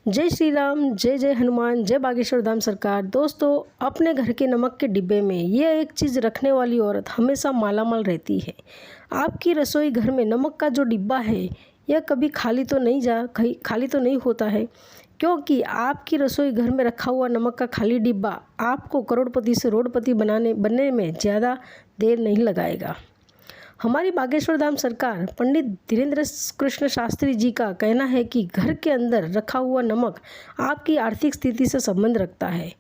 जय श्री राम, जय जय हनुमान, जय बागेश्वर धाम सरकार। दोस्तों, अपने घर के नमक के डिब्बे में यह एक चीज़ रखने वाली औरत हमेशा मालामाल रहती है। आपकी रसोई घर में नमक का जो डिब्बा है यह कभी खाली तो नहीं होता है, क्योंकि आपकी रसोई घर में रखा हुआ नमक का खाली डिब्बा आपको करोड़पति से रोडपति बनने में ज़्यादा देर नहीं लगाएगा। हमारी बागेश्वर धाम सरकार पंडित धीरेन्द्र कृष्ण शास्त्री जी का कहना है कि घर के अंदर रखा हुआ नमक आपकी आर्थिक स्थिति से संबंध रखता है,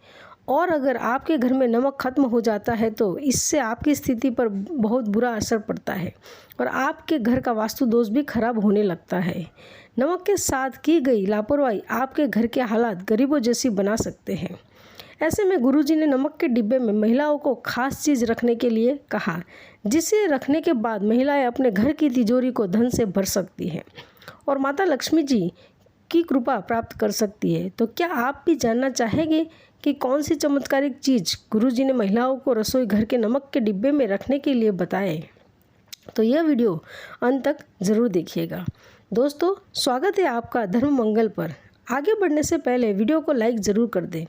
और अगर आपके घर में नमक खत्म हो जाता है तो इससे आपकी स्थिति पर बहुत बुरा असर पड़ता है और आपके घर का वास्तु दोष भी खराब होने लगता है। नमक के साथ की गई लापरवाही आपके घर के हालात गरीबों जैसी बना सकते हैं। ऐसे में गुरुजी ने नमक के डिब्बे में महिलाओं को खास चीज़ रखने के लिए कहा, जिसे रखने के बाद महिलाएं अपने घर की तिजोरी को धन से भर सकती हैं और माता लक्ष्मी जी की कृपा प्राप्त कर सकती है। तो क्या आप भी जानना चाहेंगे कि कौन सी चमत्कारिक चीज़ गुरुजी ने महिलाओं को रसोई घर के नमक के डिब्बे में रखने के लिए बताए? तो यह वीडियो अंत तक ज़रूर देखिएगा। दोस्तों, स्वागत है आपका धर्म मंगल पर। आगे बढ़ने से पहले वीडियो को लाइक ज़रूर कर दें,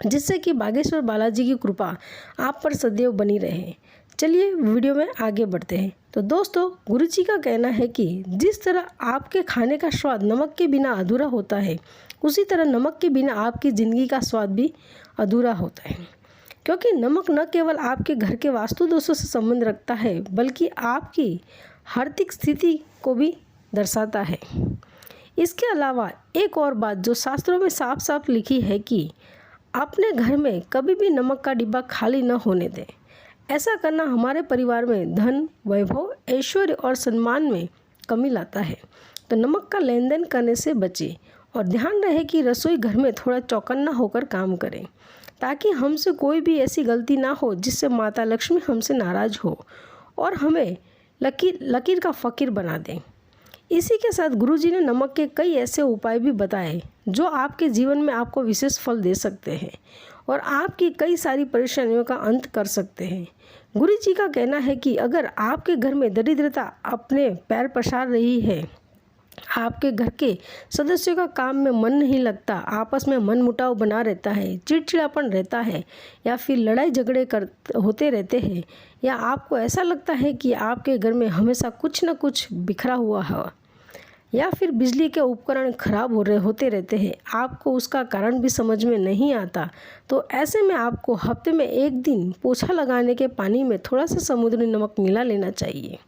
जिससे कि बागेश्वर बालाजी की कृपा आप पर सदैव बनी रहे। चलिए वीडियो में आगे बढ़ते हैं। तो दोस्तों, गुरुजी का कहना है कि जिस तरह आपके खाने का स्वाद नमक के बिना अधूरा होता है, उसी तरह नमक के बिना आपकी ज़िंदगी का स्वाद भी अधूरा होता है, क्योंकि नमक न केवल आपके घर के वास्तु दोषों से संबंध रखता है, बल्कि आपकी आर्थिक स्थिति को भी दर्शाता है। इसके अलावा एक और बात जो शास्त्रों में साफ साफ लिखी है कि अपने घर में कभी भी नमक का डिब्बा खाली न होने दें। ऐसा करना हमारे परिवार में धन, वैभव, ऐश्वर्य और सम्मान में कमी लाता है। तो नमक का लेन देन करने से बचें और ध्यान रहे कि रसोई घर में थोड़ा चौकन्ना होकर काम करें, ताकि हमसे कोई भी ऐसी गलती ना हो जिससे माता लक्ष्मी हमसे नाराज़ हो और हमें लकीर का फ़कीर बना दें। इसी के साथ गुरुजी ने नमक के कई ऐसे उपाय भी बताए जो आपके जीवन में आपको विशेष फल दे सकते हैं और आपकी कई सारी परेशानियों का अंत कर सकते हैं। गुरुजी का कहना है कि अगर आपके घर में दरिद्रता अपने पैर पसार रही है, आपके घर के सदस्यों का काम में मन नहीं लगता, आपस में मनमुटाव बना रहता है, चिड़चिड़ापन रहता है, या फिर लड़ाई झगड़े होते रहते हैं, या आपको ऐसा लगता है कि आपके घर में हमेशा कुछ न कुछ बिखरा हुआ है, या फिर बिजली के उपकरण खराब होते रहते हैं, आपको उसका कारण भी समझ में नहीं आता, तो ऐसे में आपको हफ्ते में एक दिन पोछा लगाने के पानी में थोड़ा सा समुद्री नमक मिला लेना चाहिए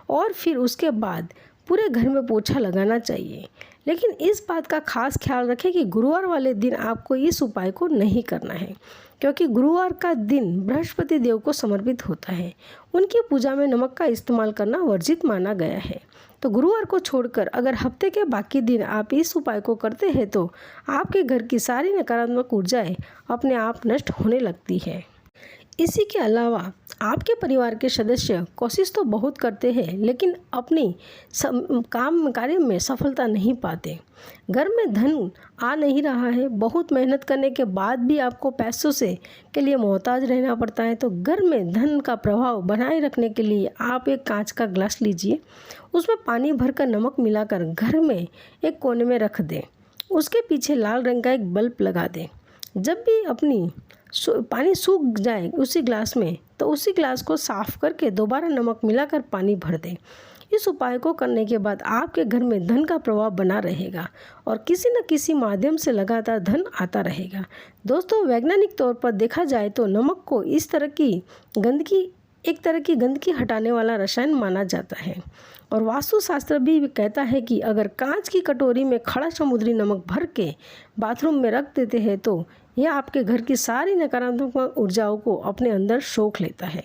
और फिर उसके बाद पूरे घर में पोछा लगाना चाहिए। लेकिन इस बात का खास ख्याल रखें कि गुरुवार वाले दिन आपको इस उपाय को नहीं करना है, क्योंकि गुरुवार का दिन बृहस्पति देव को समर्पित होता है। उनकी पूजा में नमक का इस्तेमाल करना वर्जित माना गया है। तो गुरुवार को छोड़कर अगर हफ्ते के बाकी दिन आप इस उपाय को करते हैं तो आपके घर की सारी नकारात्मक ऊर्जाएं अपने आप नष्ट होने लगती है। इसी के अलावा आपके परिवार के सदस्य कोशिश तो बहुत करते हैं, लेकिन अपनी कार्य में सफलता नहीं पाते। घर में धन आ नहीं रहा है, बहुत मेहनत करने के बाद भी आपको पैसों के लिए मोहताज रहना पड़ता है। तो घर में धन का प्रभाव बनाए रखने के लिए आप एक कांच का ग्लास लीजिए, उसमें पानी भरकर नमक मिलाकर घर में एक कोने में रख दें। उसके पीछे लाल रंग का एक बल्ब लगा दें। जब भी पानी सूख जाए उसी ग्लास में, तो उसी ग्लास को साफ करके दोबारा नमक मिलाकर पानी भर दें। इस उपाय को करने के बाद आपके घर में धन का प्रभाव बना रहेगा और किसी न किसी माध्यम से लगातार धन आता रहेगा। दोस्तों, वैज्ञानिक तौर पर देखा जाए तो नमक को एक तरह की गंदगी हटाने वाला रसायन माना जाता है और वास्तुशास्त्र भी कहता है कि अगर कांच की कटोरी में खड़ा समुद्री नमक भर के बाथरूम में रख देते हैं तो यह आपके घर की सारी नकारात्मक ऊर्जाओं को अपने अंदर सोख लेता है।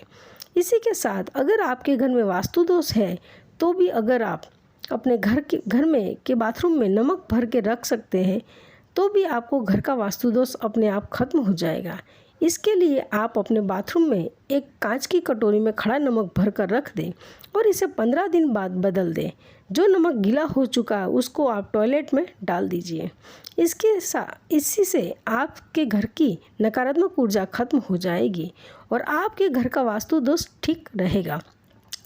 इसी के साथ अगर आपके घर में वास्तु दोष है तो भी अगर आप अपने घर में के बाथरूम में नमक भर के रख सकते हैं तो भी आपको घर का वास्तु दोष अपने आप खत्म हो जाएगा। इसके लिए आप अपने बाथरूम में एक कांच की कटोरी में खड़ा नमक भर कर रख दें और इसे 15 दिन बाद बदल दें। जो नमक गीला हो चुका है उसको आप टॉयलेट में डाल दीजिए। इसी से आपके घर की नकारात्मक ऊर्जा खत्म हो जाएगी और आपके घर का वास्तु दोष ठीक रहेगा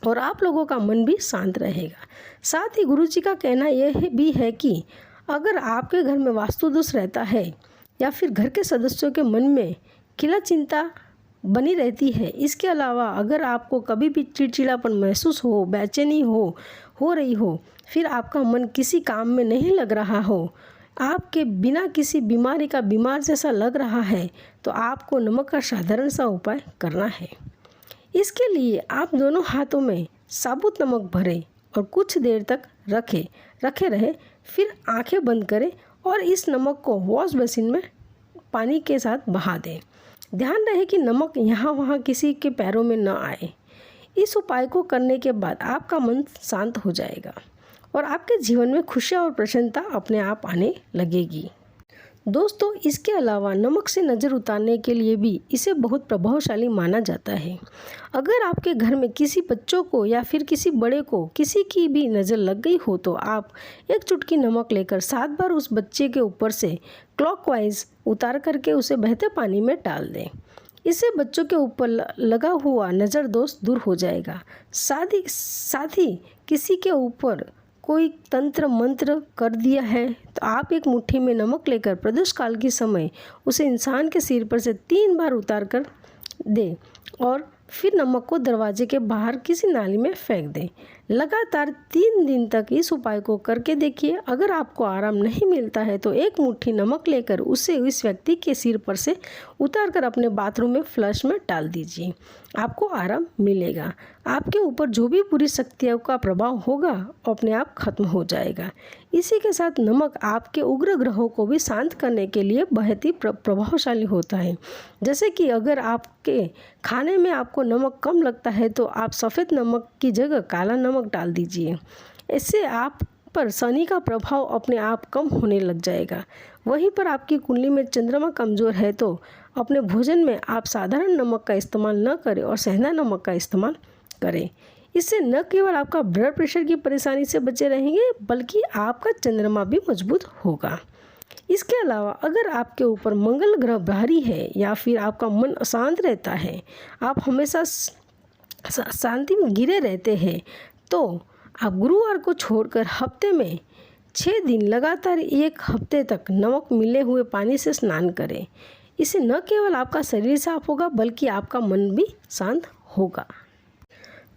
और आप लोगों का मन भी शांत रहेगा। साथ ही गुरुजी का कहना यह भी है कि अगर आपके घर में वास्तु दोष रहता है या फिर घर के सदस्यों के मन में किला चिंता बनी रहती है, इसके अलावा अगर आपको कभी भी चिड़चिड़ापन महसूस हो, बेचैनी हो रही हो, फिर आपका मन किसी काम में नहीं लग रहा हो, आपके बिना किसी बीमारी का बीमार जैसा लग रहा है, तो आपको नमक का साधारण सा उपाय करना है। इसके लिए आप दोनों हाथों में साबुत नमक भरें और कुछ देर तक रखे रहे, फिर आंखें बंद करें और इस नमक को वॉश बेसिन में पानी के साथ बहा दें। ध्यान रहे कि नमक यहाँ वहाँ किसी के पैरों में न आए। इस उपाय को करने के बाद आपका मन शांत हो जाएगा और आपके जीवन में खुशियाँ और प्रसन्नता अपने आप आने लगेगी। दोस्तों, इसके अलावा नमक से नज़र उतारने के लिए भी इसे बहुत प्रभावशाली माना जाता है। अगर आपके घर में किसी बच्चों को या फिर किसी बड़े को किसी की भी नज़र लग गई हो, तो आप एक चुटकी नमक लेकर 7 बार उस बच्चे के ऊपर से क्लॉकवाइज उतार करके उसे बहते पानी में डाल दें। इससे बच्चों के ऊपर लगा हुआ नज़र दोष दूर हो जाएगा। साथ ही किसी के ऊपर कोई तंत्र मंत्र कर दिया है तो आप एक मुट्ठी में नमक लेकर प्रदोष काल के समय उसे इंसान के सिर पर से 3 बार उतार कर दें और फिर नमक को दरवाजे के बाहर किसी नाली में फेंक दें। लगातार 3 दिन तक इस उपाय को करके देखिए। अगर आपको आराम नहीं मिलता है तो एक मुट्ठी नमक लेकर उसे इस व्यक्ति के सिर पर से उतार कर अपने बाथरूम में फ्लश में डाल दीजिए, आपको आराम मिलेगा। आपके ऊपर जो भी बुरी शक्तियों का प्रभाव होगा अपने आप खत्म हो जाएगा। इसी के साथ नमक आपके उग्र ग्रहों को भी शांत करने के लिए बहुत ही प्रभावशाली होता है। जैसे कि अगर आपके खाने में आपको नमक कम लगता है तो आप सफ़ेद नमक की जगह काला नमक डाल दीजिए। इससे आप पर शनि का प्रभाव अपने आप कम होने लग जाएगा। वहीं पर आपकी कुंडली में चंद्रमा कमज़ोर है तो अपने भोजन में आप साधारण नमक का इस्तेमाल न करें और सेंधा नमक का इस्तेमाल करें। इससे न केवल आपका ब्लड प्रेशर की परेशानी से बचे रहेंगे बल्कि आपका चंद्रमा भी मजबूत होगा। इसके अलावा अगर आपके ऊपर मंगल ग्रह भारी है या फिर आपका मन अशांत रहता है, आप हमेशा शांति में घिरे रहते हैं, तो आप गुरुवार को छोड़कर हफ्ते में 6 दिन लगातार 1 हफ्ते तक नमक मिले हुए पानी से स्नान करें। इससे न केवल आपका शरीर साफ होगा बल्कि आपका मन भी शांत होगा।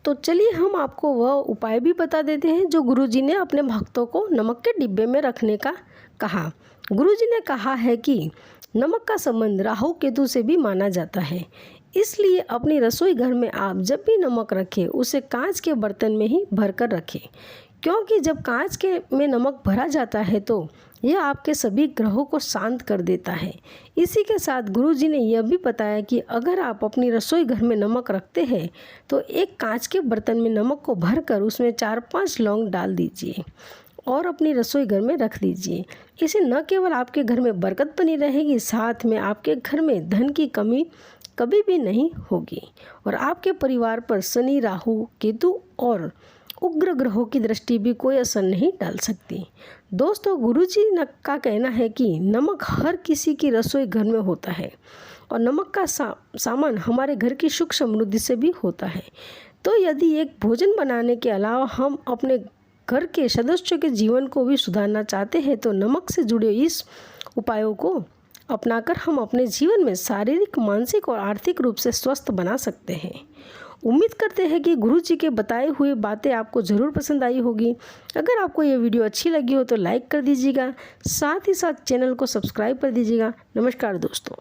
तो चलिए हम आपको वह उपाय भी बता देते हैं जो गुरुजी ने अपने भक्तों को नमक के डिब्बे में रखने का कहा। गुरुजी ने कहा है कि नमक का संबंध राहु केतु से भी माना जाता है, इसलिए अपनी रसोई घर में आप जब भी नमक रखें उसे कांच के बर्तन में ही भरकर रखें, क्योंकि जब कांच के में नमक भरा जाता है तो यह आपके सभी ग्रहों को शांत कर देता है। इसी के साथ गुरुजी ने यह भी बताया कि अगर आप अपनी रसोई घर में नमक रखते हैं तो एक कांच के बर्तन में नमक को भरकर उसमें 4-5 लौंग डाल दीजिए और अपनी रसोई घर में रख दीजिए। इससे न केवल आपके घर में बरकत बनी रहेगी, साथ में आपके घर में धन की कमी कभी भी नहीं होगी और आपके परिवार पर शनि, राहु, केतु और उग्र ग्रहों की दृष्टि भी कोई असर नहीं डाल सकती। दोस्तों, गुरुजी का कहना है कि नमक हर किसी की रसोई घर में होता है और नमक का सामान हमारे घर की सुख समृद्धि से भी होता है। तो यदि एक भोजन बनाने के अलावा हम अपने घर के सदस्यों के जीवन को भी सुधारना चाहते हैं तो नमक से जुड़े इस उपायों को अपनाकर हम अपने जीवन में शारीरिक, मानसिक और आर्थिक रूप से स्वस्थ बना सकते हैं। उम्मीद करते हैं कि गुरुजी के बताए हुए बातें आपको ज़रूर पसंद आई होगी। अगर आपको ये वीडियो अच्छी लगी हो तो लाइक कर दीजिएगा, साथ ही साथ चैनल को सब्सक्राइब कर दीजिएगा। नमस्कार दोस्तों।